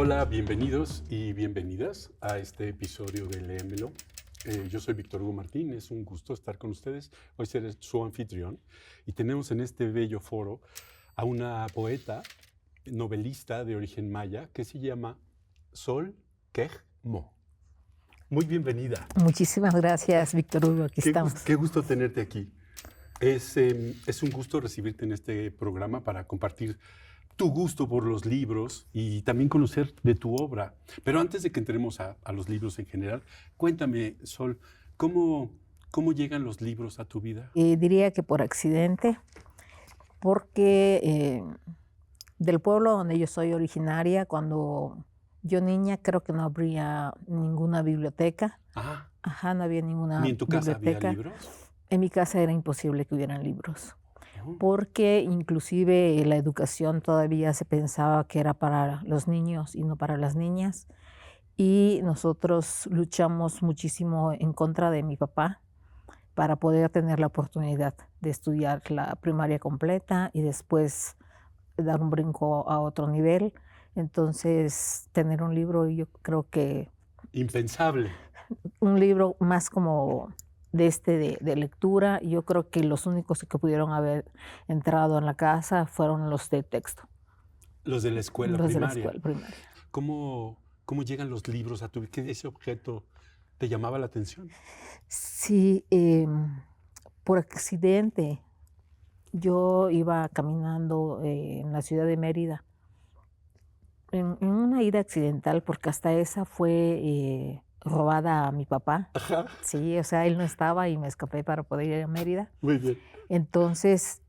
Hola, bienvenidos y bienvenidas a este episodio de Léemelo. Yo soy Víctor Hugo Martín, es un gusto estar con ustedes. Hoy seré su anfitrión y tenemos en este bello foro a una poeta, novelista de origen maya que se llama Sol Quej-Mo. Muy bienvenida. Muchísimas gracias, Víctor Hugo, aquí estamos. Qué gusto tenerte aquí. Es un gusto recibirte en este programa para compartir tu gusto por los libros y también conocer de tu obra. Pero antes de que entremos a los libros en general, cuéntame, Sol, ¿cómo llegan los libros a tu vida? Diría que por accidente, porque del pueblo donde yo soy originaria, cuando yo niña, creo que no habría ninguna biblioteca. Ah, No había ninguna ¿ni en tu casa biblioteca. había libros? En mi casa era imposible que hubieran libros, Oh. porque inclusive la educación todavía se pensaba que era para los niños y no para las niñas. Y nosotros luchamos muchísimo en contra de mi papá para poder tener la oportunidad de estudiar la primaria completa y después dar un brinco a otro nivel. Entonces, tener un libro, yo creo que... Impensable. Un libro más como de lectura. Yo creo que los únicos que pudieron haber entrado en la casa fueron los de texto. Los de la escuela Los primaria. de la escuela primaria. ¿Cómo llegan los libros a tu vida? ¿Qué ese objeto te llamaba la atención? Sí, por accidente. Yo iba caminando en la ciudad de Mérida, en una ida accidental, porque hasta esa fue robada a mi papá. Ajá. Sí, o sea, él no estaba y me escapé para poder ir a Mérida. Muy bien. Entonces,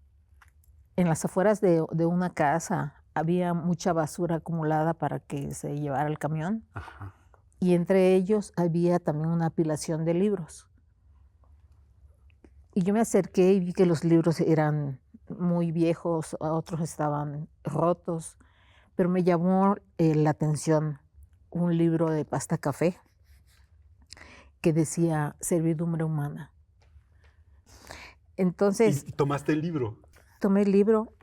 en las afueras de una casa había mucha basura acumulada para que se llevara el camión. Ajá. Y entre ellos había también una apilación de libros. Y yo me acerqué y vi que los libros eran muy viejos, otros estaban rotos, pero me llamó la atención un libro de pasta café que decía Servidumbre Humana. Entonces... ¿Y tomaste el libro? Tomé el libro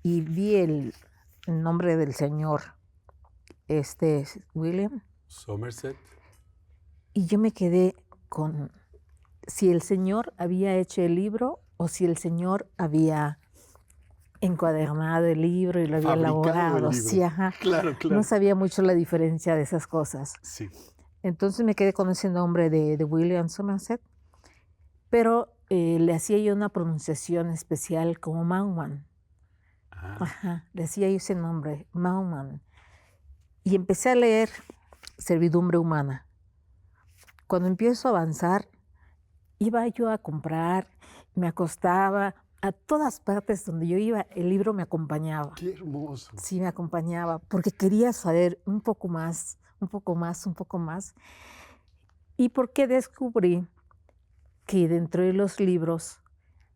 y vi el nombre del señor, William. Somerset. Y yo me quedé con si el señor había hecho el libro o si el señor había encuadernado el libro y lo había elaborado. Sí, ajá. Claro. No sabía mucho la diferencia de esas cosas. Sí. Entonces me quedé con ese nombre de William Somerset, pero le hacía yo una pronunciación especial como Mauman. Ajá, decía yo ese nombre, Mauman. Y empecé a leer Servidumbre Humana. Cuando empiezo a avanzar, iba yo a comprar, me acostaba, a todas partes donde yo iba, el libro me acompañaba. ¡Qué hermoso! Sí, me acompañaba, porque quería saber un poco más. Y porque descubrí que dentro de los libros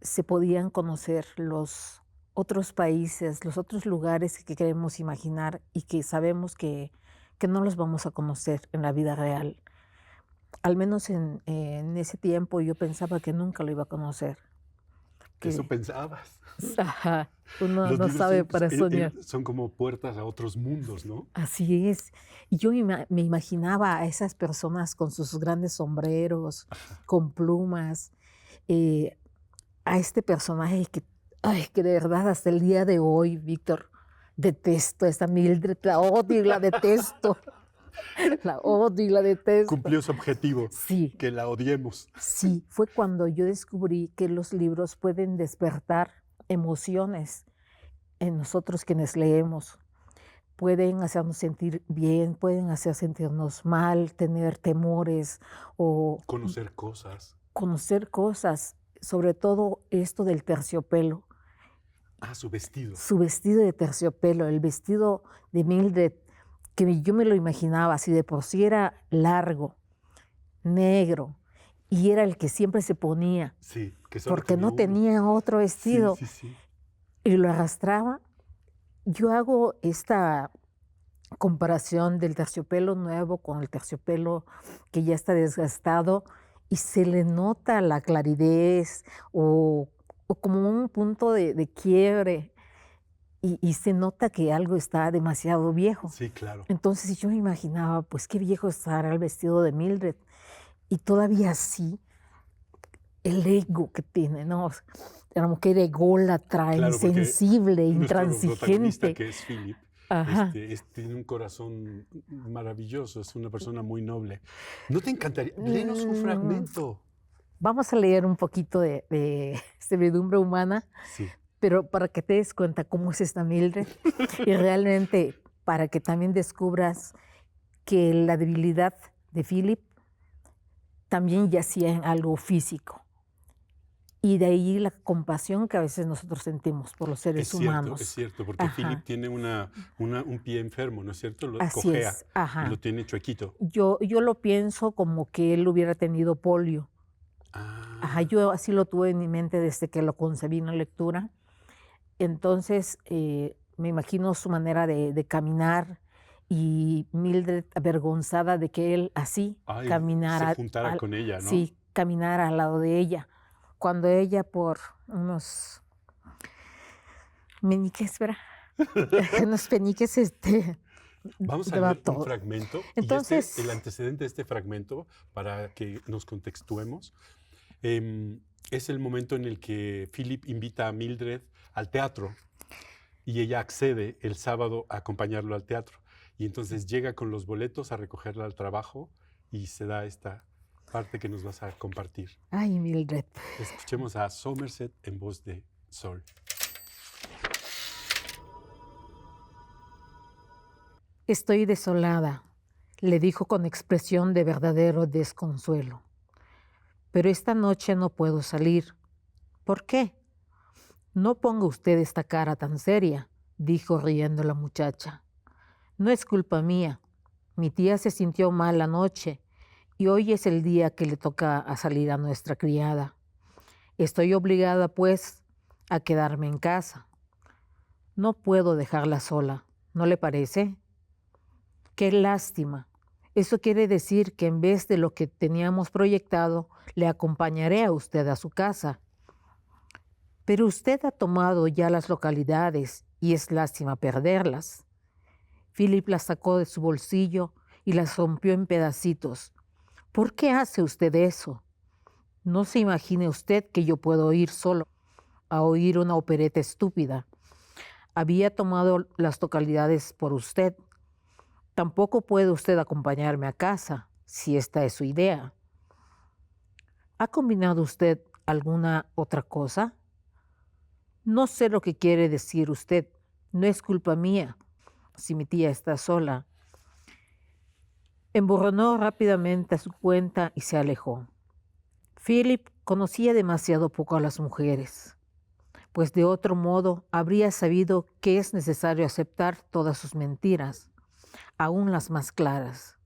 se podían conocer los otros países, los otros lugares que queremos imaginar y que sabemos que no los vamos a conocer en la vida real. Al menos en ese tiempo yo pensaba que nunca lo iba a conocer. Eso pensabas. Ajá, uno Los no libros sabe para soñar. Son como puertas a otros mundos, ¿no? Así es. Y yo me imaginaba a esas personas con sus grandes sombreros, con plumas, a este personaje que de verdad hasta el día de hoy, Víctor, detesto a esta Mildred, la odio y la detesto. La odio y la detesto. Cumplió su objetivo. Sí. Que la odiemos. Sí, fue cuando yo descubrí que los libros pueden despertar emociones en nosotros quienes leemos. Pueden hacernos sentir bien, pueden hacer sentirnos mal, tener temores o... Conocer cosas. Conocer cosas, sobre todo esto del terciopelo. Su vestido. Su vestido de terciopelo, el vestido de Mildred, que yo me lo imaginaba, así de por sí era largo, negro, y era el que siempre se ponía. Sí, que solo porque no tenía otro vestido. Sí. Y lo arrastraba. Yo hago esta comparación del terciopelo nuevo con el terciopelo que ya está desgastado y se le nota la claridad o como un punto de quiebre. y se nota que algo está demasiado viejo. Sí, claro. Entonces yo me imaginaba, pues qué viejo estará el vestido de Mildred. Y todavía así, el ego que tiene, ¿no? La mujer ególatra, Claro, porque insensible, nuestro protagonista, intransigente. que es Philip, Ajá. tiene un corazón maravilloso, es una persona muy noble. ¿No te encantaría? Léenos un Mm, fragmento. Vamos a leer un poquito de Servidumbre Humana, Sí. pero para que te des cuenta cómo es esta Mildred y realmente para que también descubras que la debilidad de Philip también yacía en algo físico. Y de ahí la compasión que a veces nosotros sentimos por los seres Es humanos. cierto, porque Philip Ajá, tiene un pie enfermo, ¿no es cierto? así Cojea es, y lo ajá. tiene chuequito. Yo lo pienso como que él hubiera tenido polio. Ajá, Ah, yo así lo tuve en mi mente desde que lo concebí en la lectura. Entonces, me imagino su manera de caminar y Mildred avergonzada de que él así ay, se caminara, juntara con ella, ¿no? sí, caminara al lado de ella. Cuando ella por unos meniques, ¿verdad? Unos peniques, Vamos a daba leer un todo. fragmento y el Entonces, antecedente de este fragmento, para que nos contextuemos, es el momento en el que Philip invita a Mildred al teatro y ella accede el sábado a acompañarlo al teatro. Y entonces llega con los boletos a recogerla al trabajo y se da esta parte que nos vas a compartir. ay, Mildred, Escuchemos a Somerset en voz de Sol. estoy desolada, le dijo con expresión de verdadero desconsuelo. Pero esta noche no puedo salir. ¿Por qué? No ponga usted esta cara tan seria, dijo riendo la muchacha. No es culpa mía. Mi tía se sintió mal anoche y hoy es el día que le toca a salir a nuestra criada. Estoy obligada, pues, a quedarme en casa. No puedo dejarla sola, ¿no le parece? Qué lástima. Eso quiere decir que en vez de lo que teníamos proyectado, le acompañaré a usted a su casa. Pero usted ha tomado ya las localidades y es lástima perderlas. Philip las sacó de su bolsillo y las rompió en pedacitos. ¿Por qué hace usted eso? No se imagine usted que yo puedo ir solo a oír una opereta estúpida. Había tomado las localidades por usted. Tampoco puede usted acompañarme a casa, si esta es su idea. ¿Ha combinado usted alguna otra cosa? No sé lo que quiere decir usted. No es culpa mía si mi tía está sola. Emborronó rápidamente a su cuenta y se alejó. Philip conocía demasiado poco a las mujeres, pues de otro modo habría sabido que es necesario aceptar todas sus mentiras, aún las más claras.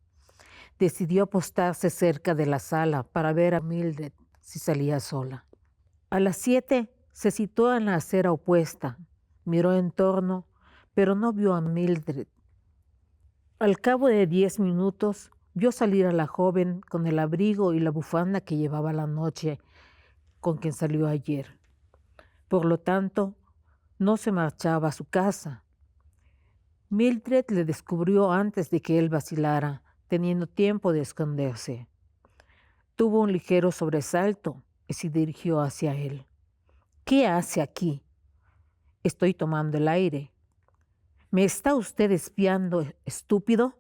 Decidió apostarse cerca de la sala para ver a Mildred si salía sola. A las 7 se situó en la acera opuesta, miró en torno, pero no vio a Mildred. Al cabo de 10 minutos, vio salir a la joven con el abrigo y la bufanda que llevaba la noche con quien salió ayer. Por lo tanto, no se marchaba a su casa. Mildred le descubrió antes de que él vacilara, teniendo tiempo de esconderse. Tuvo un ligero sobresalto y se dirigió hacia él. ¿Qué hace aquí? Estoy tomando el aire. ¿Me está usted espiando, estúpido?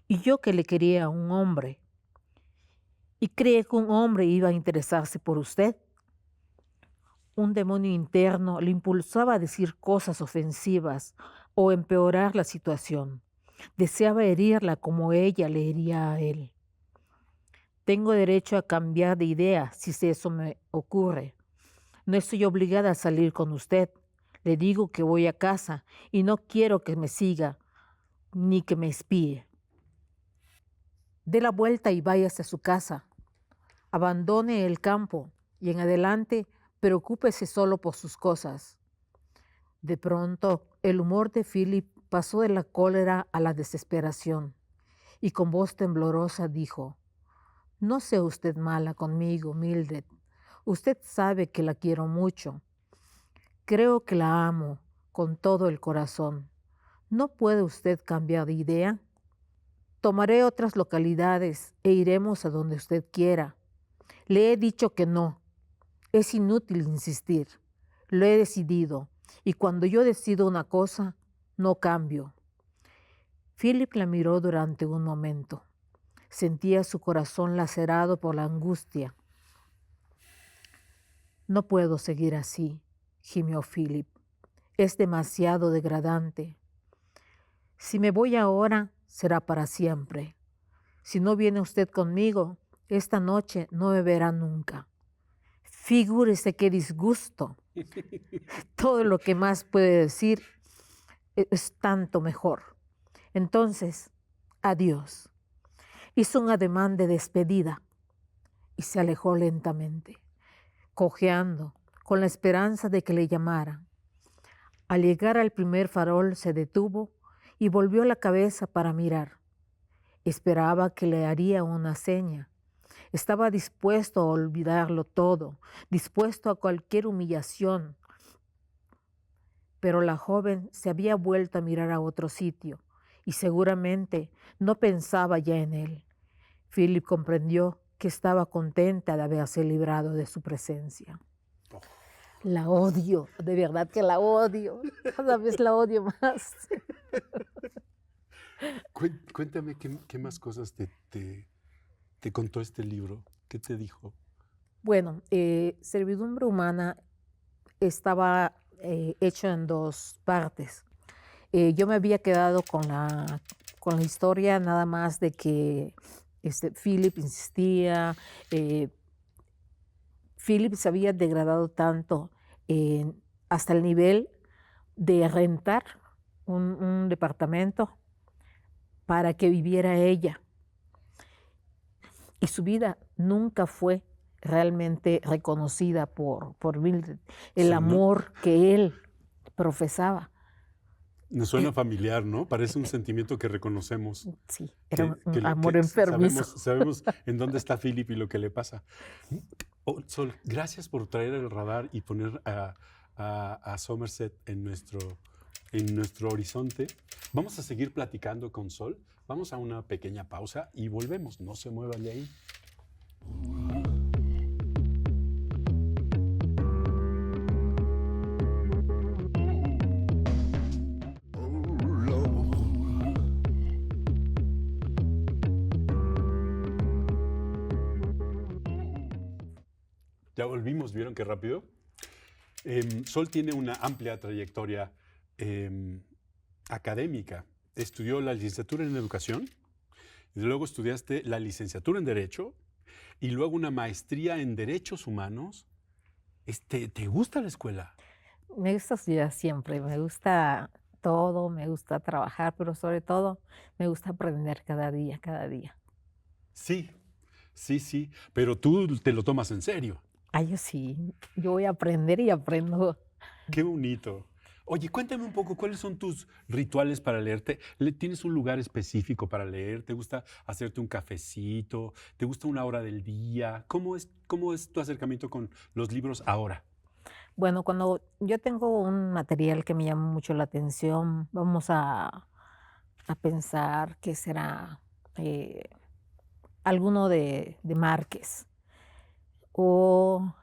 Y yo que le quería a un hombre. ¿Y cree que un hombre iba a interesarse por usted? Un demonio interno le impulsaba a decir cosas ofensivas o empeorar la situación. Deseaba herirla como ella le hería a él. Tengo derecho a cambiar de idea si eso me ocurre. No estoy obligada a salir con usted. Le digo que voy a casa y no quiero que me siga ni que me espíe. Dé la vuelta y váyase a su casa. Abandone el campo y en adelante preocúpese solo por sus cosas. De pronto, el humor de Philip pasó de la cólera a la desesperación y con voz temblorosa dijo: No sea usted mala conmigo, Mildred. Usted sabe que la quiero mucho. Creo que la amo, con todo el corazón. ¿No puede usted cambiar de idea? Tomaré otras localidades e iremos a donde usted quiera. Le he dicho que no. Es inútil insistir. Lo he decidido. Y cuando yo decido una cosa, no cambio. Philip la miró durante un momento. Sentía su corazón lacerado por la angustia. No puedo seguir así, gimió Philip. Es demasiado degradante. Si me voy ahora, será para siempre. Si no viene usted conmigo, esta noche no me verá nunca. Figúrese qué disgusto. Todo lo que más puede decir es tanto mejor. Entonces, adiós. Hizo un ademán de despedida y se alejó lentamente, cojeando, con la esperanza de que le llamaran. Al llegar al primer farol se detuvo y volvió la cabeza para mirar. Esperaba que le haría una seña. Estaba dispuesto a olvidarlo todo, dispuesto a cualquier humillación. Pero la joven se había vuelto a mirar a otro sitio y seguramente no pensaba ya en él. Philip comprendió que estaba contenta de haberse librado de su presencia. La odio, de verdad que la odio. Cada vez la odio más. Cuéntame qué más cosas te contó este libro. ¿Qué te dijo? Bueno, Servidumbre Humana estaba hecho en dos partes. Yo me había quedado con la historia nada más de que Philip insistía. Philip se había degradado tanto hasta el nivel de rentar un departamento para que viviera ella. Y su vida nunca fue realmente reconocida por Mildred, el amor que él profesaba. Nos suena familiar, ¿no? Parece un sentimiento que reconocemos. Sí, era un amor enfermizo. Sabemos en dónde está Philip y lo que le pasa. Sol, gracias por traer el radar y poner a Somerset en nuestro horizonte. Vamos a seguir platicando con Sol. Vamos a una pequeña pausa y volvemos. No se muevan de ahí. Ya volvimos, ¿vieron qué rápido? Sol tiene una amplia trayectoria académica. Estudió la licenciatura en Educación, y luego estudiaste la licenciatura en Derecho, y luego una maestría en Derechos Humanos. ¿Te gusta la escuela? Me gusta estudiar siempre, me gusta todo, me gusta trabajar, pero sobre todo me gusta aprender cada día, cada día. Sí, pero tú te lo tomas en serio. Yo sí, yo voy a aprender y aprendo. Qué bonito. Oye, cuéntame un poco, ¿cuáles son tus rituales para leerte? ¿Tienes un lugar específico para leer? ¿Te gusta hacerte un cafecito? ¿Te gusta una hora del día? ¿Cómo es tu acercamiento con los libros ahora? Bueno, cuando yo tengo un material que me llama mucho la atención, vamos a pensar que será alguno de Márquez. O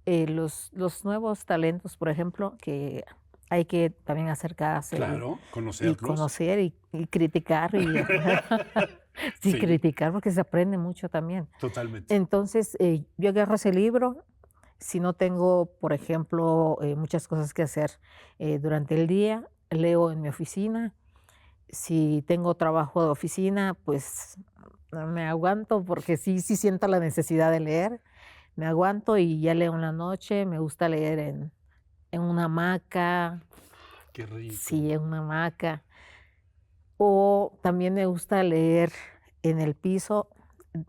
los nuevos talentos, por ejemplo, que hay que también acercarse. Claro, conocerlos. Y conocer y criticar. Sí, criticar porque se aprende mucho también. Totalmente. Entonces, yo agarro ese libro. Si no tengo, por ejemplo, muchas cosas que hacer durante el día, leo en mi oficina. Si tengo trabajo de oficina, pues me aguanto porque sí siento la necesidad de leer. Me aguanto y ya leo en la noche. Me gusta leer en una hamaca. Qué rico. Sí, en una hamaca. O también me gusta leer en el piso,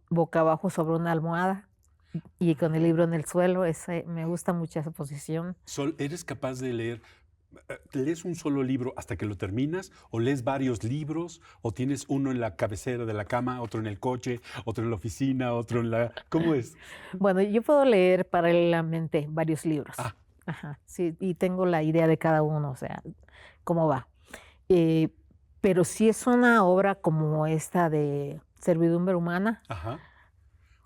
boca abajo sobre una almohada y con el libro en el suelo. Me gusta mucho esa posición. Sol, ¿eres capaz de leer? ¿Lees un solo libro hasta que lo terminas? ¿O lees varios libros? ¿O tienes uno en la cabecera de la cama, otro en el coche, otro en la oficina, otro en la... ¿Cómo es? Bueno, yo puedo leer paralelamente varios libros. Ajá, sí, y tengo la idea de cada uno, o sea, cómo va. Eh, pero si es una obra como esta de Servidumbre Humana, Ajá.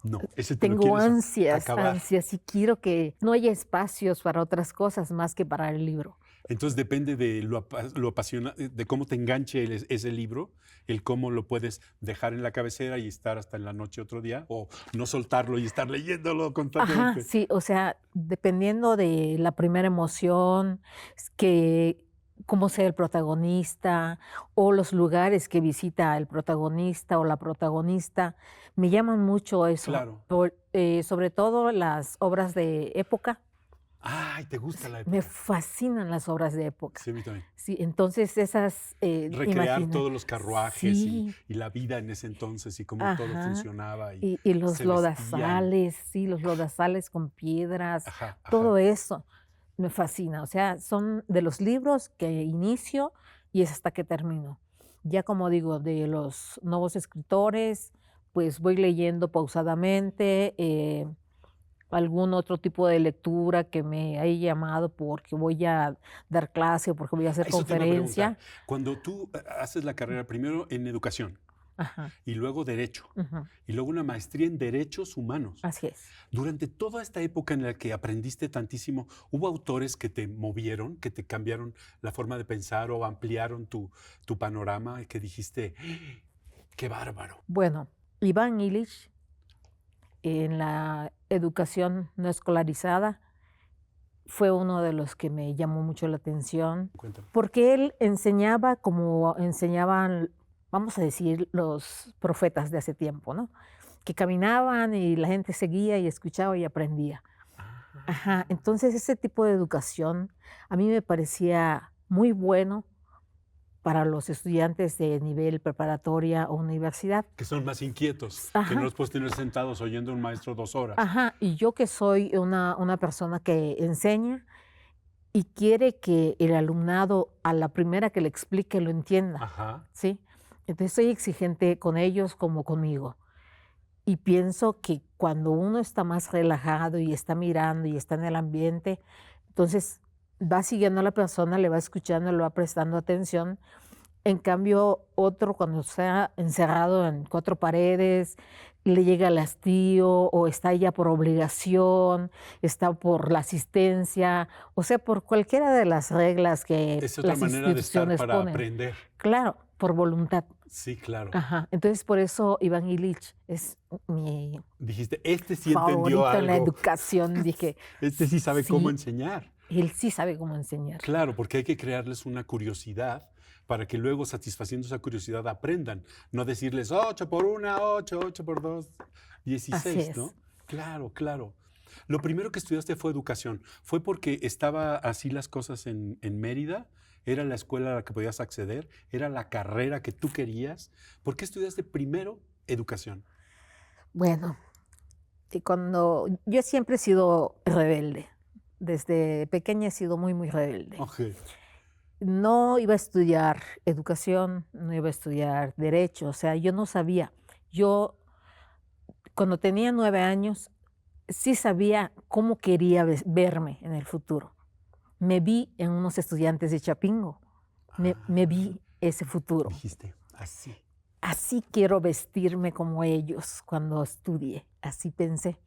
No, ese te lo tengo quieres ansias, acabar. ansias, y quiero que no haya espacios para otras cosas más que para el libro. Entonces depende de lo apasionante, de cómo te enganche ese libro, el cómo lo puedes dejar en la cabecera y estar hasta en la noche otro día, o no soltarlo y estar leyéndolo Ajá, constantemente. sí, o sea, dependiendo de la primera emoción, que cómo sea el protagonista, o los lugares que visita el protagonista o la protagonista, me llaman mucho eso, Claro. sobre todo las obras de época. Ay, ¿te gusta la Me época? fascinan las obras de época. Sí, a mí también. Sí, entonces esas, Recrear imagina, todos los carruajes sí, y la vida en ese entonces y cómo todo ajá. funcionaba y Y los se vestían. lodazales, sí, los lodazales con piedras, Ajá, todo ajá. eso me fascina. O sea, son de los libros que inicio y es hasta que termino. Ya como digo, de los nuevos escritores, pues voy leyendo pausadamente, algún otro tipo de lectura que me haya llamado porque voy a dar clase o porque voy a hacer Eso te iba a preguntar. conferencia. Cuando tú haces la carrera primero en educación Ajá, y luego derecho ujú, y luego una maestría en derechos humanos, así es. durante toda esta época en la que aprendiste tantísimo, ¿hubo autores que te movieron, que te cambiaron la forma de pensar o ampliaron tu panorama y que dijiste, qué bárbaro? Bueno, Iván Illich en la educación no escolarizada fue uno de los que me llamó mucho la atención, Cuéntame. porque él enseñaba como enseñaban, vamos a decir, los profetas de hace tiempo, ¿no? Que caminaban y la gente seguía y escuchaba y aprendía. Ajá, Ah, entonces ese tipo de educación a mí me parecía muy bueno para los estudiantes de nivel preparatoria o universidad. que son más inquietos, que no Ajá, los puedes tener sentados oyendo a un maestro 2 horas. ajá, y yo que soy una persona que enseña y quiere que el alumnado a la primera que le explique lo entienda, Ajá. ¿sí? Entonces soy exigente con ellos como conmigo. Y pienso que cuando uno está más relajado y está mirando y está en el ambiente, entonces va siguiendo a la persona, le va escuchando, le va prestando atención. En cambio, otro cuando está encerrado en 4 paredes, le llega el hastío o está ya por obligación, está por la asistencia, o sea, por cualquiera de las reglas que Es otra las manera de estar instituciones para ponen. aprender. Claro, por voluntad. Sí, claro. Ajá. Entonces, por eso Iván Ilich es mi Dijiste, este sí entendió favorito en la algo. educación. Dije, Este sí sabe cómo sí, enseñar. él sí sabe cómo enseñar. Claro, porque hay que crearles una curiosidad para que luego, satisfaciendo esa curiosidad, aprendan. No decirles 8 por 1, 8, 8 por 2, Así 16, es. ¿no? Claro, claro. Lo primero que estudiaste fue educación. ¿Fue porque estaba así las cosas en Mérida? ¿Era la escuela a la que podías acceder? ¿Era la carrera que tú querías? ¿Por qué estudiaste primero educación? Bueno, y cuando yo siempre he sido rebelde. Desde pequeña he sido muy, muy rebelde. Ok. No iba a estudiar educación, no iba a estudiar derecho, o sea, yo no sabía. Yo, cuando tenía 9 años, sí sabía cómo quería verme en el futuro. Me vi en unos estudiantes de Chapingo, me Ah, vi ese futuro. dijiste, así. Así quiero vestirme como ellos cuando estudie, así pensé.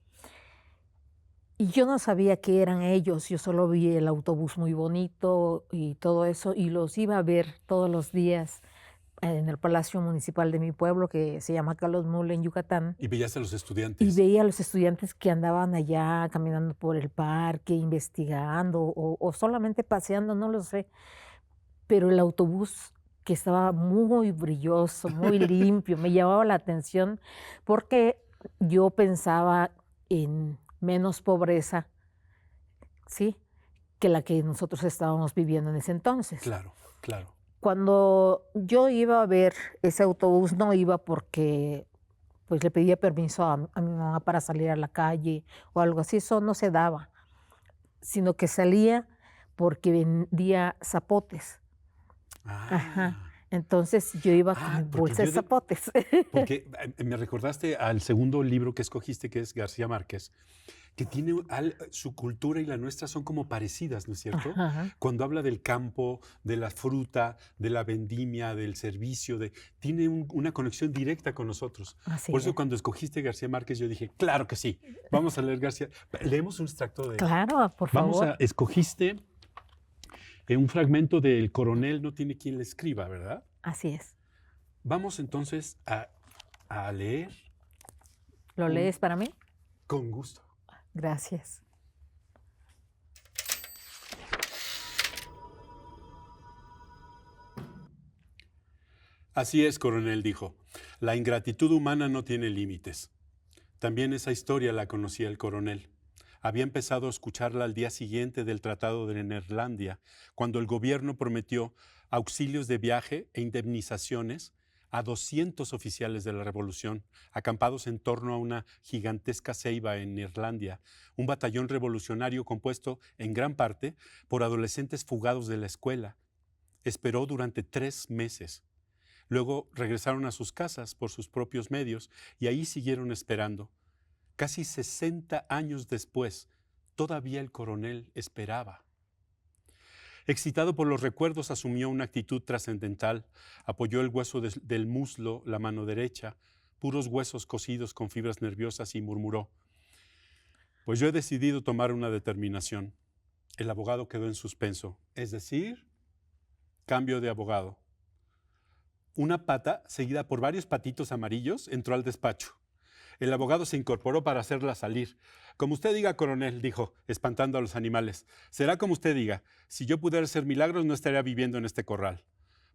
Y yo no sabía qué eran ellos, yo solo vi el autobús muy bonito y todo eso, y los iba a ver todos los días en el Palacio Municipal de mi pueblo, que se llama Carlos Mule, en Yucatán, Y veías a los y estudiantes. veía a los estudiantes que andaban allá caminando por el parque, investigando o solamente paseando, no lo sé, pero el autobús que estaba muy brilloso, muy limpio, me llamaba la atención porque yo pensaba en menos pobreza, ¿sí?, que la que nosotros estábamos viviendo en ese entonces. Claro, claro. Cuando yo iba a ver ese autobús, no iba porque pues le pedía permiso a mi mamá para salir a la calle o algo así, eso no se daba, sino que salía porque vendía zapotes. Ajá. Ah, Entonces yo iba con mi porque bolsa de zapotes. porque me recordaste al segundo libro que escogiste, que es García Márquez, que tiene su cultura y la nuestra son como parecidas, ¿no es cierto? Ajá. Cuando habla del campo, de la fruta, de la vendimia, del servicio, tiene una conexión directa con nosotros. Así Por eso es. cuando escogiste García Márquez, yo dije, claro que sí, vamos a leer García. Leemos un extracto de... Claro, por Vamos favor. escogiste un fragmento del Coronel, no tiene quien le escriba, ¿verdad? Así es. Vamos entonces a leer. ¿Lo lees para mí? Con gusto. Gracias. Así es, coronel, dijo. La ingratitud humana no tiene límites. También esa historia la conocía el coronel. Había empezado a escucharla al día siguiente del Tratado de Neerlandia, cuando el gobierno prometió auxilios de viaje e indemnizaciones a 200 oficiales de la revolución, acampados en torno a una gigantesca ceiba en Neerlandia, un batallón revolucionario compuesto en gran parte por adolescentes fugados de la escuela. Esperó durante 3 meses. Luego regresaron a sus casas por sus propios medios y ahí siguieron esperando. Casi 60 años después, todavía el coronel esperaba. Excitado por los recuerdos, asumió una actitud trascendental, apoyó el hueso del muslo, la mano derecha, puros huesos cosidos con fibras nerviosas y murmuró: pues yo he decidido tomar una determinación. El abogado quedó en suspenso, es decir, cambio de abogado. Una pata, seguida por varios patitos amarillos, entró al despacho. El abogado se incorporó para hacerla salir. Como usted diga, coronel, dijo, espantando a los animales. Será como usted diga. Si yo pudiera hacer milagros, no estaría viviendo en este corral.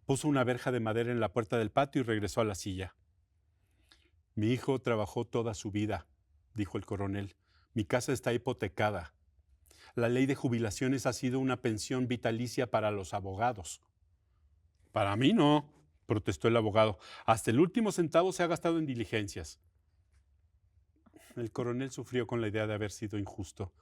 Puso una verja de madera en la puerta del patio y regresó a la silla. Mi hijo trabajó toda su vida, dijo el coronel. Mi casa está hipotecada. La ley de jubilaciones ha sido una pensión vitalicia para los abogados. Para mí no, protestó el abogado. Hasta el último centavo se ha gastado en diligencias. El coronel sufrió con la idea de haber sido injusto.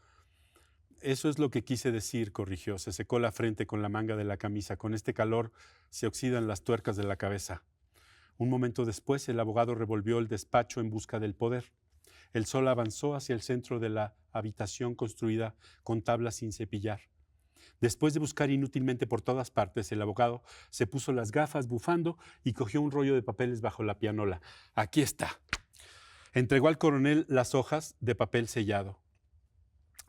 Eso es lo que quise decir, corrigió. Se secó la frente con la manga de la camisa. Con este calor se oxidan las tuercas de la cabeza. Un momento después, el abogado revolvió el despacho en busca del poder. El sol avanzó hacia el centro de la habitación construida con tablas sin cepillar. Después de buscar inútilmente por todas partes, el abogado se puso las gafas bufando y cogió un rollo de papeles bajo la pianola. Aquí está. Entregó al coronel las hojas de papel sellado.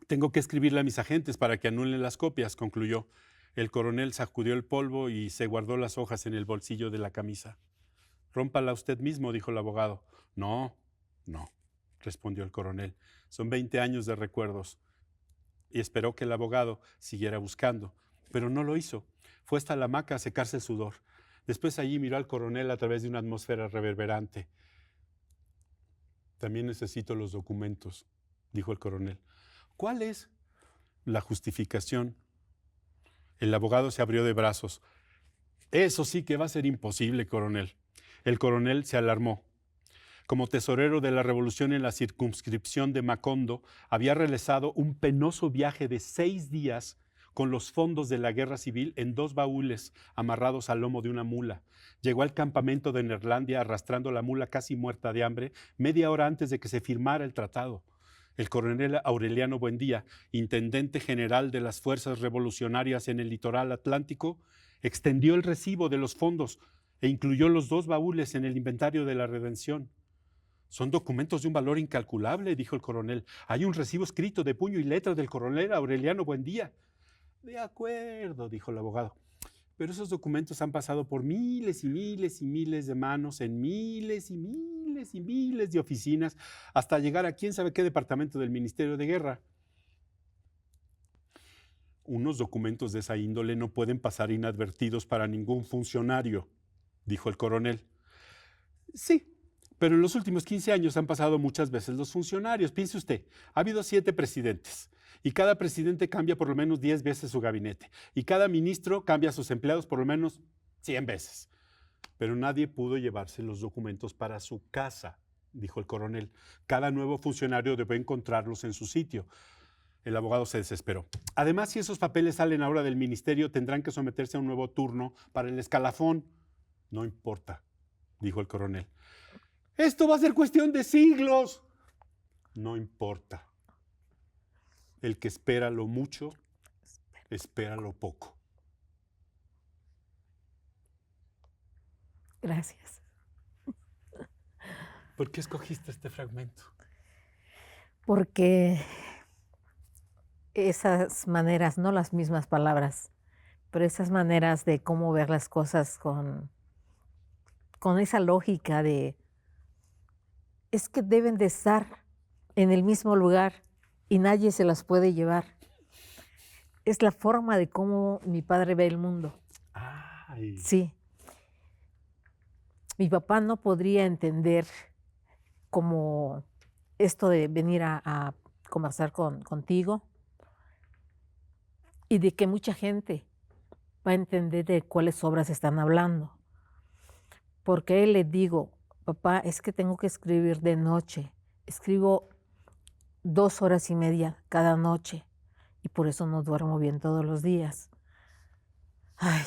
Tengo que escribirle a mis agentes para que anulen las copias, concluyó. El coronel sacudió el polvo y se guardó las hojas en el bolsillo de la camisa. Rómpala usted mismo, dijo el abogado. No, respondió el coronel. Son 20 años de recuerdos. Y esperó que el abogado siguiera buscando, pero no lo hizo. Fue hasta la hamaca a secarse el sudor. Después allí miró al coronel a través de una atmósfera reverberante. También necesito los documentos, dijo el coronel. ¿Cuál es? La justificación. El abogado se abrió de brazos. Eso sí que va a ser imposible, coronel. El coronel se alarmó. Como tesorero de la revolución en la circunscripción de Macondo, había realizado un penoso viaje de 6 días con los fondos de la guerra civil en 2 baúles amarrados al lomo de una mula. Llegó al campamento de Neerlandia arrastrando la mula casi muerta de hambre media hora antes de que se firmara el tratado. El coronel Aureliano Buendía, intendente general de las fuerzas revolucionarias en el litoral atlántico, extendió el recibo de los fondos e incluyó los 2 baúles en el inventario de la redención. Son documentos de un valor incalculable, dijo el coronel. Hay un recibo escrito de puño y letra del coronel Aureliano Buendía. De acuerdo, dijo el abogado. Pero esos documentos han pasado por miles y miles y miles de manos en miles y miles y miles de oficinas hasta llegar a quién sabe qué departamento del Ministerio de Guerra. Unos documentos de esa índole no pueden pasar inadvertidos para ningún funcionario, dijo el coronel. Sí, pero en los últimos 15 años han pasado muchas veces los funcionarios. Piense usted, ha habido 7 presidentes y cada presidente cambia por lo menos 10 veces su gabinete y cada ministro cambia a sus empleados por lo menos 100 veces. Pero nadie pudo llevarse los documentos para su casa, dijo el coronel. Cada nuevo funcionario debe encontrarlos en su sitio. El abogado se desesperó. Además, si esos papeles salen ahora del ministerio, tendrán que someterse a un nuevo turno para el escalafón. No importa, dijo el coronel. Esto va a ser cuestión de siglos. No importa. el que espera lo mucho, espera lo poco. Gracias. ¿Por qué escogiste este fragmento? Porque esas maneras, no las mismas palabras, pero esas maneras de cómo ver las cosas con esa lógica de, es que deben de estar en el mismo lugar y nadie se las puede llevar. Es la forma de cómo mi padre ve el mundo. Ay. Sí. Mi papá no podría entender como esto de venir a conversar contigo y de que mucha gente va a entender de cuáles obras están hablando. Porque a él le digo, papá, es que tengo que escribir de noche. Escribo 2 horas y media cada noche y por eso no duermo bien todos los días. Ay,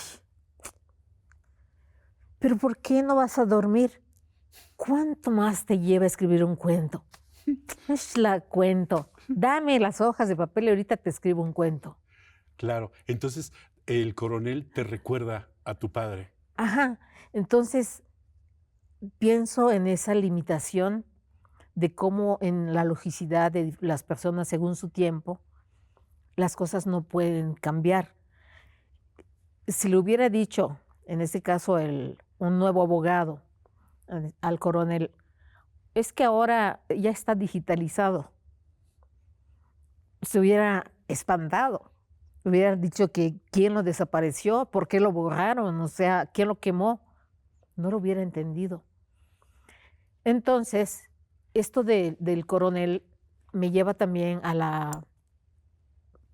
pero ¿por qué no vas a dormir? ¿Cuánto más te lleva escribir un cuento? Es la cuento. Dame las hojas de papel y ahorita te escribo un cuento. Claro, entonces el coronel te recuerda a tu padre. Ajá, entonces pienso en esa limitación de cómo en la logicidad de las personas según su tiempo, las cosas no pueden cambiar. Si le hubiera dicho, en este caso, un nuevo abogado al coronel, es que ahora ya está digitalizado, se hubiera espantado. Hubiera dicho que quién lo desapareció, por qué lo borraron, o sea, quién lo quemó. No lo hubiera entendido. Entonces, esto del coronel me lleva también a la,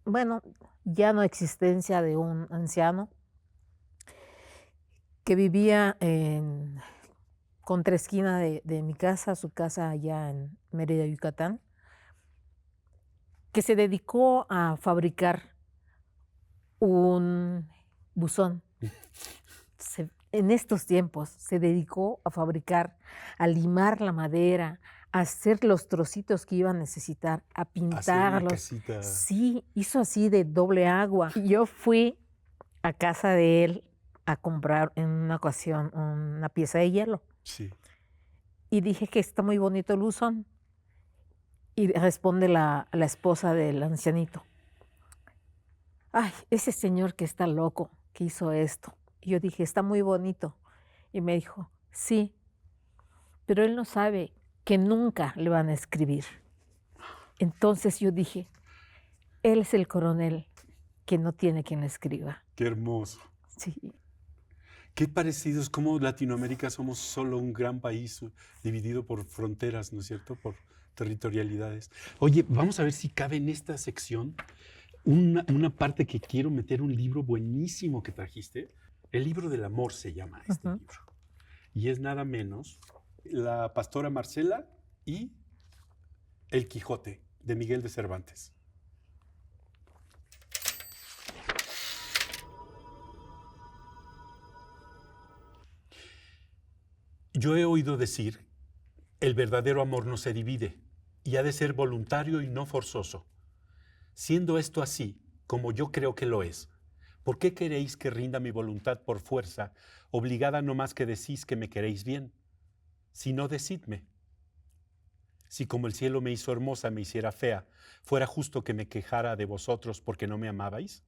bueno, ya no existencia de un anciano que vivía en contraesquina de mi casa, su casa allá en Mérida, Yucatán, que se dedicó a fabricar un buzón. En estos tiempos se dedicó a fabricar, a limar la madera, a hacer los trocitos que iba a necesitar, a pintarlos. Sí, hizo así de doble agua. Y yo fui a casa de él a comprar en una ocasión una pieza de hielo. Sí. Y dije que está muy bonito el buzón. Y responde la esposa del ancianito. Ay, ese señor que está loco, que hizo esto. Y yo dije, está muy bonito. Y me dijo, sí, pero él no sabe que nunca le van a escribir. Entonces yo dije, él es el coronel que no tiene quien le escriba. Qué hermoso. Sí. Qué parecido es como Latinoamérica somos solo un gran país dividido por fronteras, ¿no es cierto? Por territorialidades. Oye, vamos a ver si cabe en esta sección una parte que quiero meter, un libro buenísimo que trajiste. El libro del amor se llama este libro. Y es nada menos La Pastora Marcela y El Quijote, de Miguel de Cervantes. Yo he oído decir, el verdadero amor no se divide y ha de ser voluntario y no forzoso. Siendo esto así, como yo creo que lo es, ¿por qué queréis que rinda mi voluntad por fuerza, obligada no más que decís que me queréis bien? Si no, decidme. Si como el cielo me hizo hermosa, me hiciera fea, ¿fuera justo que me quejara de vosotros porque no me amabais?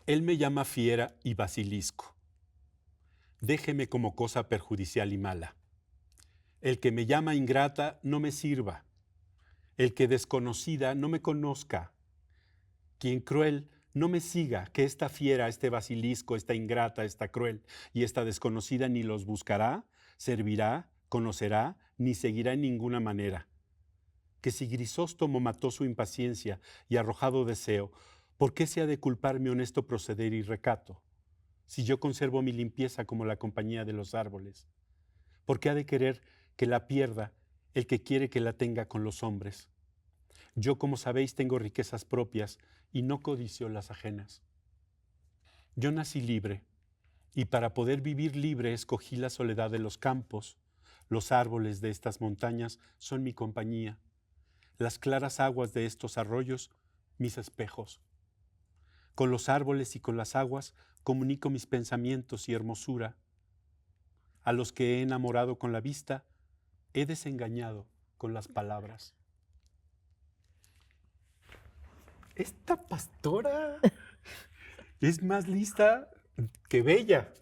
Él me llama fiera y basilisco. Déjeme como cosa perjudicial y mala. El que me llama ingrata no me sirva. El que desconocida no me conozca. Quien cruel no me siga, que esta fiera, este basilisco, esta ingrata, esta cruel y esta desconocida ni los buscará, servirá, conocerá, ni seguirá en ninguna manera. Que si Grisóstomo mató su impaciencia y arrojado deseo, ¿por qué se ha de culpar mi honesto proceder y recato? Si yo conservo mi limpieza como la compañía de los árboles, ¿por qué ha de querer que la pierda el que quiere que la tenga con los hombres? Yo, como sabéis, tengo riquezas propias y no codicio las ajenas. Yo nací libre, y para poder vivir libre escogí la soledad de los campos. Los árboles de estas montañas son mi compañía. Las claras aguas de estos arroyos mis espejos. Con los árboles y con las aguas comunico mis pensamientos y hermosura. A los que he enamorado con la vista, he desengañado con las palabras. Esta pastora es más lista que bella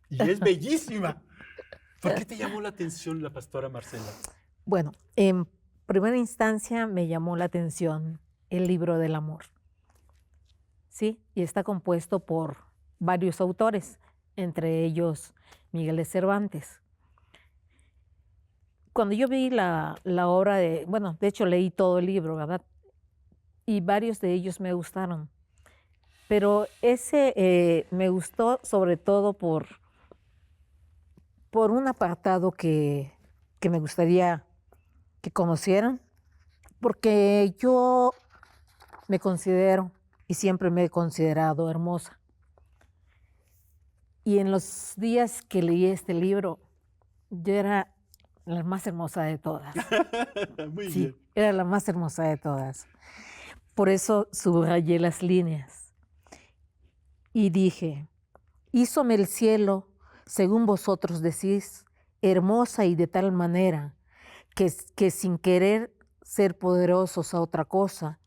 y es bellísima. ¿Por qué te llamó la atención la pastora Marcela? Bueno, en primera instancia me llamó la atención el libro del amor. Sí, y está compuesto por varios autores, entre ellos Miguel de Cervantes. Cuando yo vi la obra bueno, de hecho leí todo el libro, ¿verdad? Y varios de ellos me gustaron. Pero ese me gustó sobre todo por un apartado que me gustaría que conocieran, porque yo me considero y siempre me he considerado hermosa. Y en los días que leí este libro, yo era la más hermosa de todas. Muy Sí, bien. era la más hermosa de todas. Por eso subrayé las líneas. Y dije, hízome el cielo, según vosotros decís, hermosa y de tal manera que sin querer ser poderosos a otra cosa,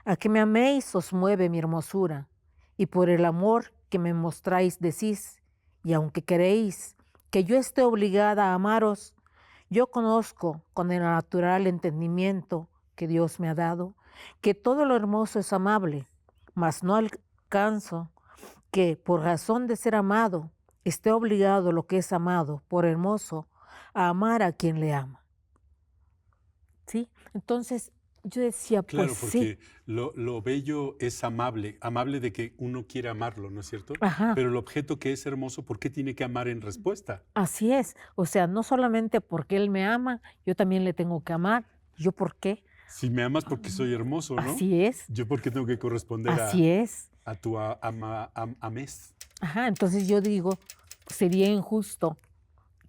a que me améis os mueve mi hermosura, y por el amor que me mostráis decís, y aunque queréis que yo esté obligada a amaros, yo conozco con el natural entendimiento que Dios me ha dado, que todo lo hermoso es amable, mas no alcanzo que por razón de ser amado, esté obligado lo que es amado por hermoso a amar a quien le ama. ¿Sí? Entonces yo decía, Claro, pues porque sí. lo bello es amable, amable de que uno quiere amarlo, ¿no es cierto? Ajá. Pero el objeto que es hermoso, ¿por qué tiene que amar en respuesta? Así es. O sea, no solamente porque él me ama, yo también le tengo que amar. ¿Yo por qué? Si me amas porque soy hermoso, ¿no? Así es. Yo porque tengo que corresponder Así es. a tu amés. Ajá, entonces yo digo, sería injusto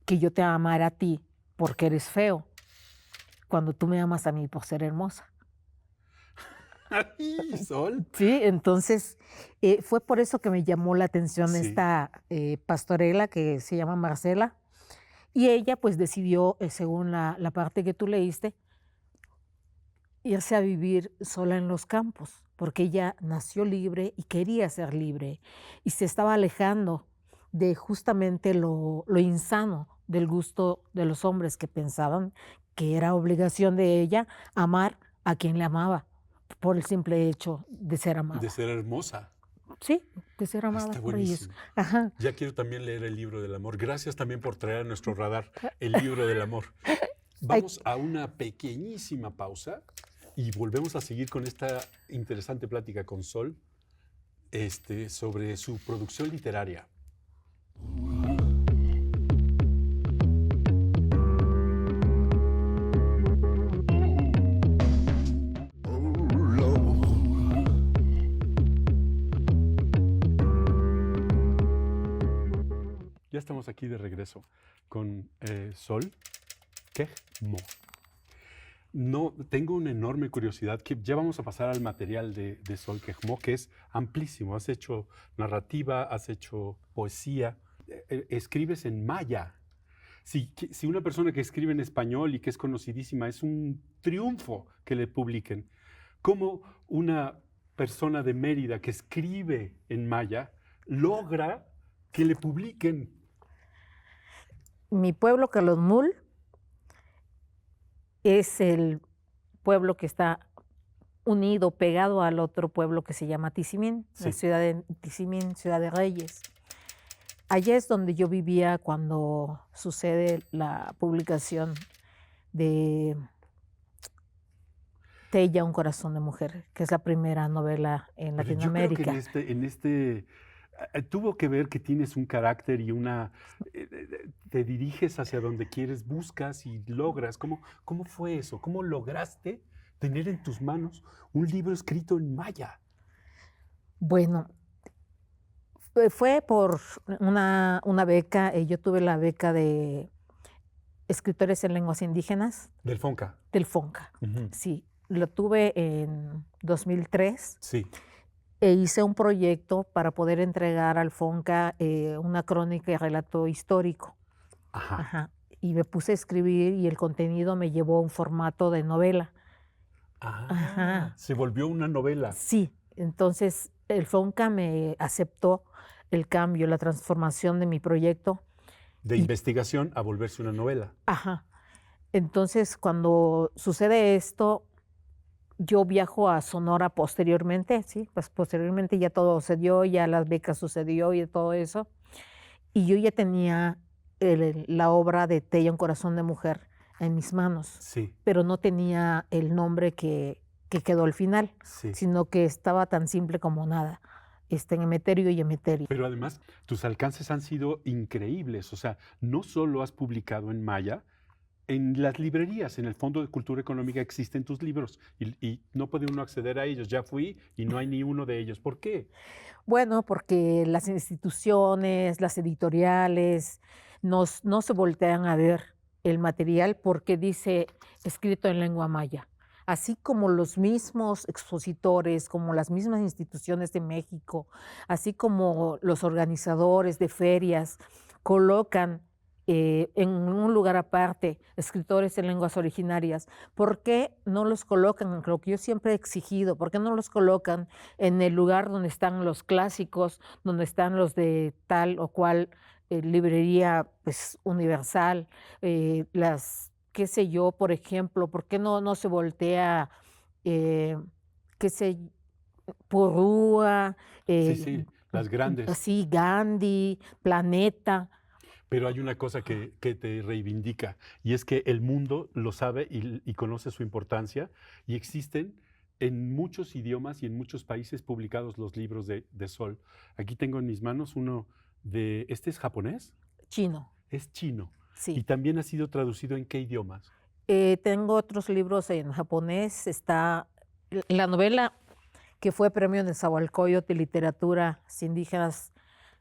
que yo te amara a ti porque eres feo, cuando tú me amas a mí por ser hermosa. ¡Ay, Sol! Sí, entonces fue por eso que me llamó la atención Sí. esta pastorela que se llama Marcela. Y ella pues decidió, según la parte que tú leíste, irse a vivir sola en los campos, porque ella nació libre y quería ser libre. Y se estaba alejando de justamente lo insano del gusto de los hombres que pensaban que era obligación de ella amar a quien le amaba por el simple hecho de ser amada. De ser hermosa. Sí, de ser amada Está por ellos. buenísimo. Ajá. Ya quiero también leer el libro del amor. Gracias también por traer a nuestro radar el libro del amor. Vamos a una pequeñísima pausa y volvemos a seguir con esta interesante plática con Sol sobre su producción literaria. Ya estamos aquí de regreso con Sol Quejmo. No, tengo una enorme curiosidad que ya vamos a pasar al material de Sol Quejmo, que es amplísimo. Has hecho narrativa, has hecho poesía, escribes en maya. Si una persona que escribe en español y que es conocidísima, es un triunfo que le publiquen. ¿Cómo una persona de Mérida que escribe en maya logra que le publiquen? Mi pueblo, Calotmul, es el pueblo que está unido, pegado al otro pueblo que se llama Tizimín, Sí. la ciudad de Tizimín, Ciudad de Reyes. Allá es donde yo vivía cuando sucede la publicación de Tella, un corazón de mujer, que es la primera novela en Pero Latinoamérica. yo creo que tuvo que ver que tienes un carácter y te diriges hacia donde quieres, buscas y logras. ¿Cómo fue eso? ¿Cómo lograste tener en tus manos un libro escrito en maya? Bueno, fue por una beca. Yo tuve la beca de escritores en lenguas indígenas Del Fonca. del FONCA. Uh-huh. Sí, lo tuve en 2003 Sí. e hice un proyecto para poder entregar al FONCA una crónica y relato histórico. Ajá. Ajá. Y me puse a escribir y el contenido me llevó a un formato de novela. Ajá. Se volvió una novela. Sí, entonces el FONCA me aceptó el cambio, la transformación de mi proyecto. De Y- investigación a volverse una novela. Ajá. Entonces, cuando sucede esto, yo viajo a Sonora posteriormente, sí, pues posteriormente ya todo se dio, ya las becas sucedió y todo eso. Y yo ya tenía la obra de Tella, un corazón de mujer en mis manos, Sí, pero no tenía el nombre que quedó al final, sí. sino que estaba tan simple como nada, en Emeterio y Emeterio. Pero además, tus alcances han sido increíbles. O sea, no solo has publicado en maya, en las librerías, en el Fondo de Cultura Económica existen tus libros y no puede uno acceder a ellos. Ya fui y no hay ni uno de ellos. ¿Por qué? Bueno, porque las instituciones, las editoriales, no se voltean a ver el material porque dice escrito en lengua maya. Así como los mismos expositores, como las mismas instituciones de México, así como los organizadores de ferias colocan en un lugar aparte escritores en lenguas originarias, ¿por qué no los colocan, lo que yo siempre he exigido, por qué no los colocan en el lugar donde están los clásicos, donde están los de tal o cual librería pues, universal, qué sé yo, por ejemplo, por qué no se voltea, qué sé, Porrúa, Sí, las grandes. así, Gandhi, Planeta? Pero hay una cosa que te reivindica y es que el mundo lo sabe y conoce su importancia y existen en muchos idiomas y en muchos países publicados los libros de Sol. Aquí tengo en mis manos uno de, ¿este es japonés? Chino, Es chino. sí. ¿Y también ha sido traducido en qué idiomas? Tengo otros libros en japonés. Está la novela que fue premio Nezahualcóyotl de Literatura Indígenas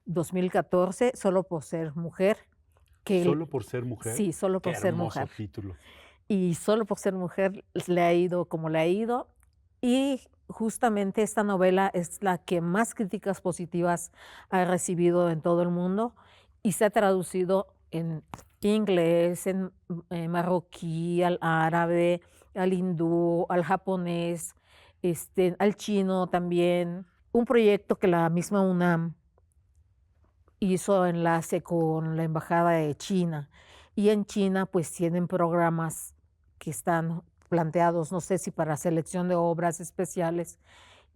2014, Solo por ser mujer. ¿Solo por ser mujer? Sí, Solo por Qué ser hermoso mujer. título. Y Solo por ser mujer le ha ido como le ha ido. Y justamente esta novela es la que más críticas positivas ha recibido en todo el mundo y se ha traducido en inglés, en marroquí, al árabe, al hindú, al japonés, al chino también. Un proyecto que la misma UNAM hizo enlace con la Embajada de China. Y en China pues tienen programas que están planteados, no sé si para selección de obras especiales,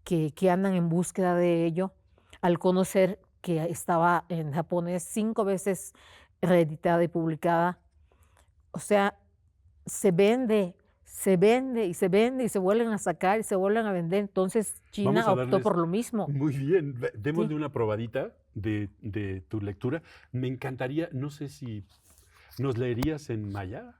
que andan en búsqueda de ello, al conocer que estaba en japonés 5 veces reeditada y publicada. O sea, se vende, se vende y se vende y se vuelven a sacar y se vuelven a vender. Entonces China Vamos a optó darles, por lo mismo. muy bien, démosle Sí. una probadita de tu lectura. Me encantaría, no sé si nos leerías en maya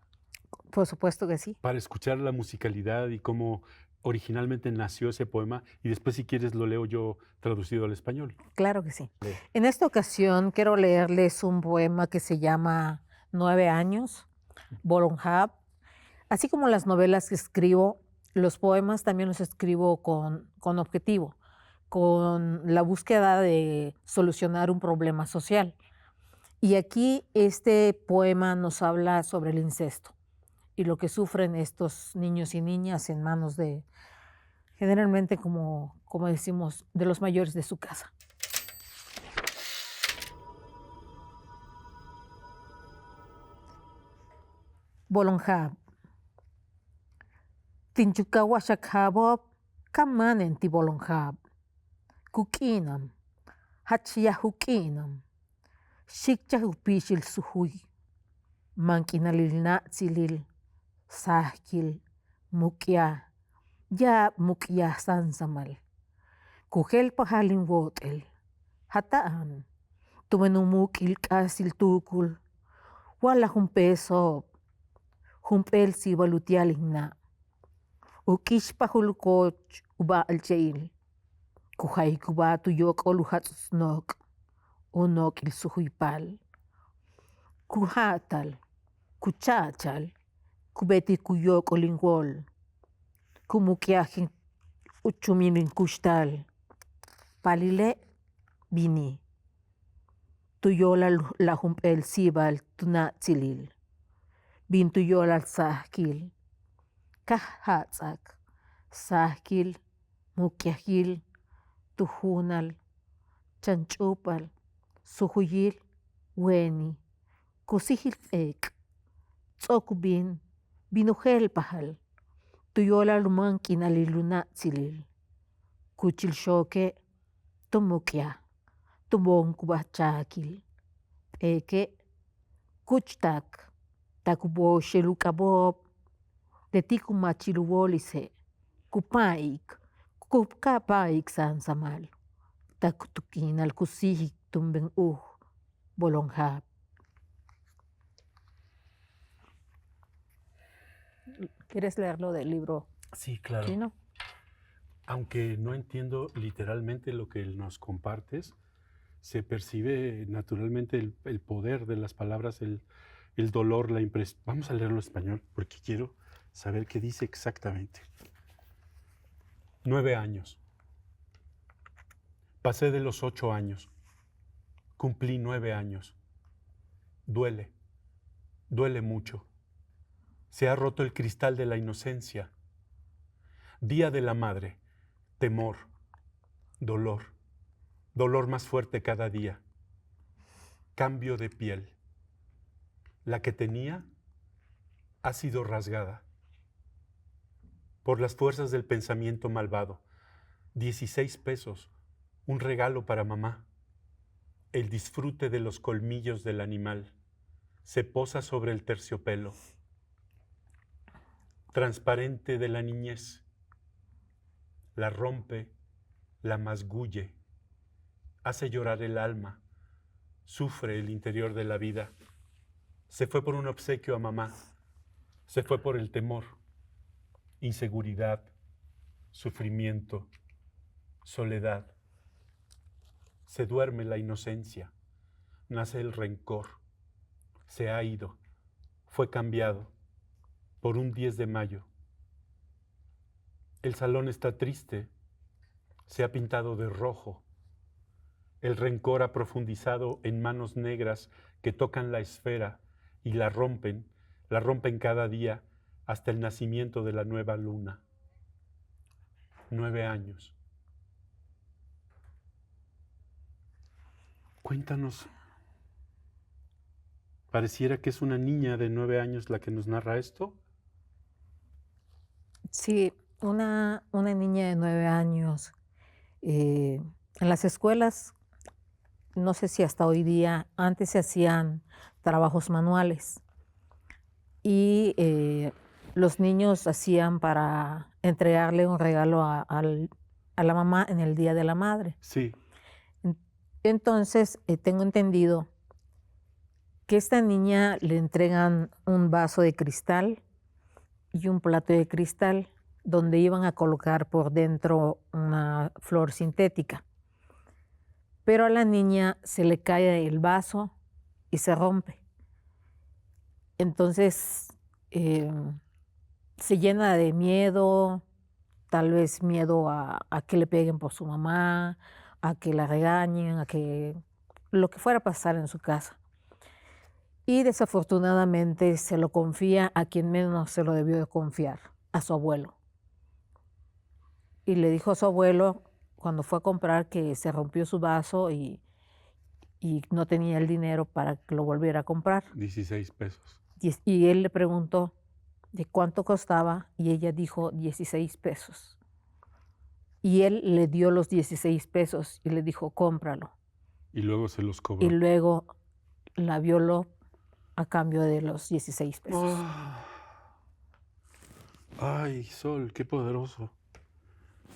Por supuesto que sí. para escuchar la musicalidad y cómo originalmente nació ese poema y después si quieres lo leo yo traducido al español. Claro que sí. Lee. En esta ocasión quiero leerles un poema que se llama 9 años, Bolonjab. Así como las novelas que escribo, los poemas también los escribo con objetivo, con la búsqueda de solucionar un problema social. Y aquí este poema nos habla sobre el incesto y lo que sufren estos niños y niñas en manos de, generalmente como decimos, de los mayores de su casa. Bolonjab. Tinchukawa shakhabob, kamanen ti bolonjab. Kukinam, hachiyahukinam, shikchahupishil suhui, mankinalil natzilil, sahkil, mukya, ya mukya sansamal. Kuhel pahalin wotel, hataan, tumenumukil kasil tukul, wala humpeso, humpel si balutialin na. Ukish pahulkoch uba alchail. Kuhay kuba tuyok oluhats nok. Unok il suhuipal. Kuhatal. Kuchachal. Kubeti kuyok olingwol. kumukiajin uchuminin kuxtal, palile bini. Tuyola la el sibal tunatzilil. Bin tuyola sahkil. Kahatzak. Sahkil, mukiajil, tujunal, chanchupal, sujuyil, weni, kusihil ek. Tzokubin, binujel pahal. Tuyola lumankin alilunatzilil. Kuchil shoke, tumukia. Tubonkubachakil. Eke, kuchtak, takubo shelukabob, de tikumachilubolise, kupaik, kukapaik sansamal, takutukin al kusihik tumben bolonjab. ¿Quieres leerlo del libro? Sí, claro. ¿Sí, no? Aunque no entiendo literalmente lo que nos compartes, se percibe naturalmente el poder de las palabras, el dolor, la impresión. Vamos a leerlo en español porque quiero saber qué dice exactamente. 9 años. Pasé de los 8 años. Cumplí 9 años. Duele. Duele mucho. Se ha roto el cristal de la inocencia. Día de la madre. Temor. Dolor. Dolor más fuerte cada día. Cambio de piel. La que tenía ha sido rasgada por las fuerzas del pensamiento malvado. 16 pesos, un regalo para mamá. El disfrute de los colmillos del animal se posa sobre el terciopelo. Transparente de la niñez. La rompe, la masgulle, hace llorar el alma, sufre el interior de la vida. Se fue por un obsequio a mamá, se fue por el temor, inseguridad, sufrimiento, soledad. Se duerme la inocencia, nace el rencor, se ha ido, fue cambiado por un 10 de mayo. El salón está triste, se ha pintado de rojo. El rencor ha profundizado en manos negras que tocan la esfera y la rompen cada día hasta el nacimiento de la nueva luna. 9 años. Cuéntanos. Pareciera que es una niña de 9 años la que nos narra esto. Sí, una niña de 9 años. En las escuelas, no sé si hasta hoy día, antes se hacían trabajos manuales y los niños hacían para entregarle un regalo a la mamá en el Día de la Madre. Sí. Entonces, tengo entendido que a esta niña le entregan un vaso de cristal y un plato de cristal donde iban a colocar por dentro una flor sintética. Pero a la niña se le cae el vaso y se rompe. Entonces se llena de miedo, tal vez miedo a que le peguen por su mamá, a que la regañen, a que lo que fuera a pasar en su casa. Y desafortunadamente se lo confía a quien menos se lo debió de confiar, a su abuelo. Y le dijo a su abuelo cuando fue a comprar que se rompió su vaso y no tenía el dinero para que lo volviera a comprar. 16 pesos. Y él le preguntó de cuánto costaba y ella dijo 16 pesos. Y él le dio los 16 pesos y le dijo, cómpralo. Y luego se los cobró. Y luego la violó a cambio de los 16 pesos. Oh. Ay, Sol, qué poderoso.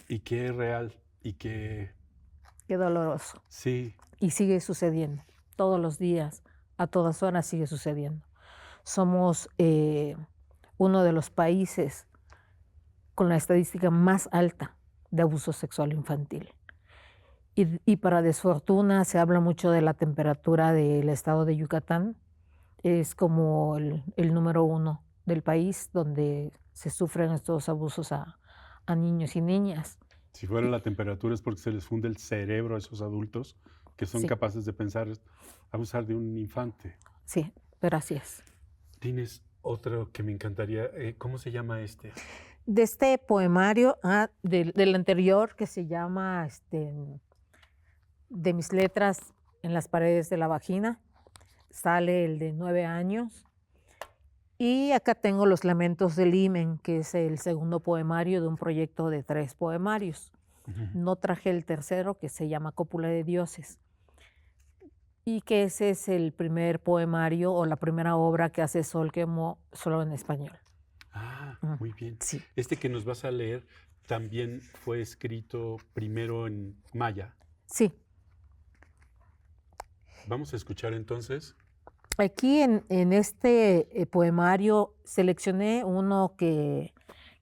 Y qué real. Y qué... Qué doloroso. Sí. Y sigue sucediendo. Todos los días, a todas horas sigue sucediendo. Somos uno de los países con la estadística más alta de abuso sexual infantil. Y para desfortuna se habla mucho de la temperatura del estado de Yucatán. Es como el número 1 del país donde se sufren estos abusos a a niños y niñas. Si fuera la temperatura es porque se les funde el cerebro a esos adultos que son Sí. capaces de pensar, abusar de un infante. Sí, pero así es. Tienes otro que me encantaría. ¿Cómo se llama este? De este poemario, del anterior, que se llama De mis letras en las paredes de la vagina, sale el de 9 años. Y acá tengo Los lamentos del himen, que es el segundo poemario de un proyecto de 3 poemarios. No traje el tercero, que se llama Cópula de Dioses, y que ese es el primer poemario o la primera obra que hace Sol Quemó solo en español. Ah, muy bien. Sí. Este que nos vas a leer también fue escrito primero en maya. Sí. Vamos a escuchar entonces. Aquí en este poemario seleccioné uno que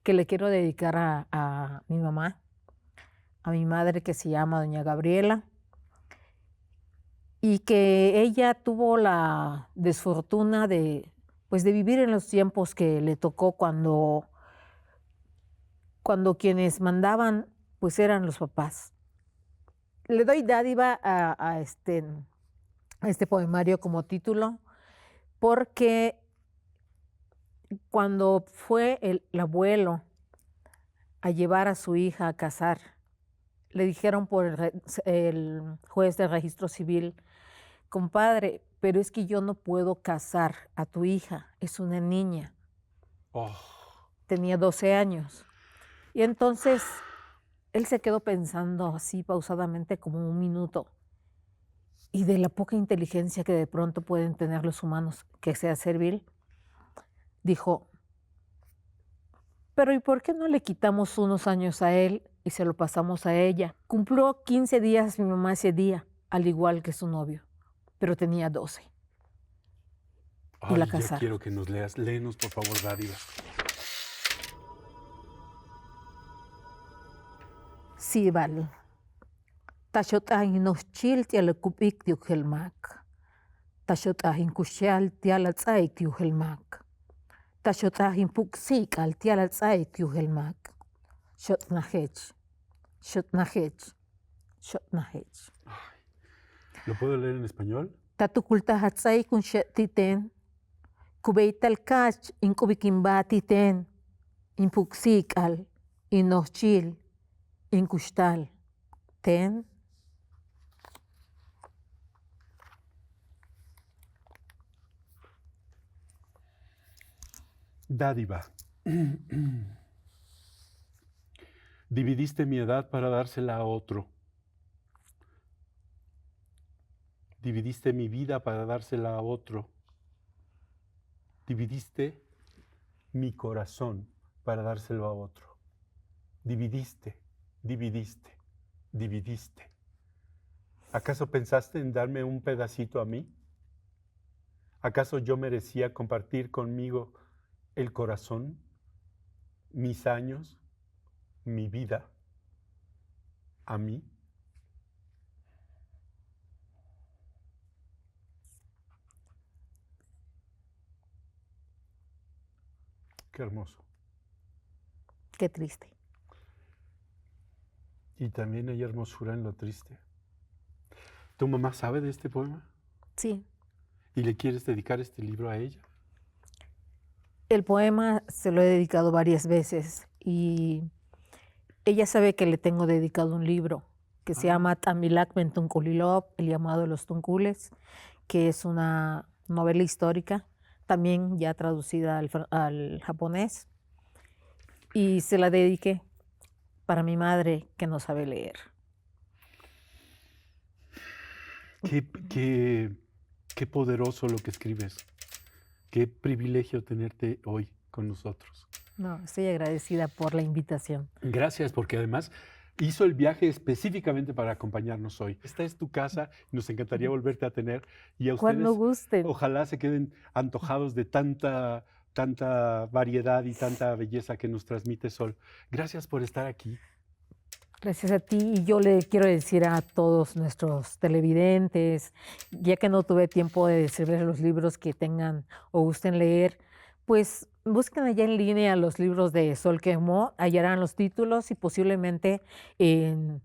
le quiero dedicar a mi mamá, a mi madre, que se llama doña Gabriela, y que ella tuvo la desfortuna de vivir en los tiempos que le tocó cuando quienes mandaban pues eran los papás. Le doy dádiva a este poemario como título porque cuando fue el abuelo a llevar a su hija a casar, le dijeron por el juez de registro civil: compadre, pero es que yo no puedo casar a tu hija, es una niña. Oh, Tenía 12 años. Y entonces él se quedó pensando así pausadamente como un minuto. Y de la poca inteligencia que de pronto pueden tener los humanos, que sea servil, dijo: pero ¿y por qué no le quitamos unos años a él y se lo pasamos a ella? Cumplió 15 días mi mamá ese día, al igual que su novio, pero tenía 12. Y la ay, ya casaron. quiero que nos leas. Léenos, por favor, Dádiva. Sí, vale. Taxotahin nochil tiala kupik tiuhelmak. Taxotahin kuxial tiala tzai tiuhelmak. Taxotahin puksik al tiala tzai tiuhelmak. Xotnahech, xotnahech, xotnahech. ¿Lo puedo leer en español? Tatukulta tzai kun titen. Kubeital kach in kubikimba titen. In puksik al, in nochil, in kustal. Ten. Dádiva. Dividiste mi edad para dársela a otro. Dividiste mi vida para dársela a otro. Dividiste mi corazón para dárselo a otro. Dividiste, dividiste, dividiste. ¿Acaso pensaste en darme un pedacito a mí? ¿Acaso yo merecía compartir conmigo el corazón, mis años, mi vida, a mí? Qué hermoso. Qué triste. Y también hay hermosura en lo triste. ¿Tu mamá sabe de este poema? Sí. ¿Y le quieres dedicar este libro a ella? El poema se lo he dedicado varias veces y ella sabe que le tengo dedicado un libro que se llama Tamilak Mentunkulilov, El llamado de los tuncules, que es una novela histórica, también ya traducida al japonés, y se la dediqué para mi madre que no sabe leer. Qué poderoso lo que escribes. Qué privilegio tenerte hoy con nosotros. No, estoy agradecida por la invitación. Gracias, porque además hizo el viaje específicamente para acompañarnos hoy. Esta es tu casa, nos encantaría volverte a tener. Y a Cuando ustedes, gusten. ojalá se queden antojados de tanta variedad y tanta belleza que nos transmite Sol. Gracias por estar aquí. Gracias a ti, y yo le quiero decir a todos nuestros televidentes, ya que no tuve tiempo de decirles los libros que tengan o gusten leer, pues Busquen allá en línea los libros de Sol Quemó, hallarán los títulos y posiblemente en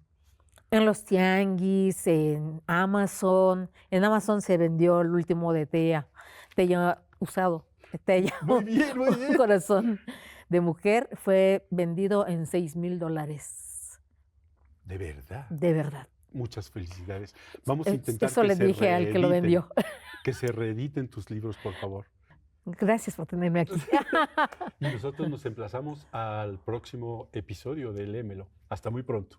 los tianguis, en Amazon. En Amazon se vendió el último de Tella usado, Tella, Muy bien, muy un bien. corazón de mujer, fue vendido en $6,000. De verdad. De verdad. Muchas felicidades. Vamos a intentar Eso que le se dije al que lo vendió. que se reediten tus libros, por favor. Gracias por tenerme aquí. Y nosotros nos emplazamos al próximo episodio de Léemelo. Hasta muy pronto.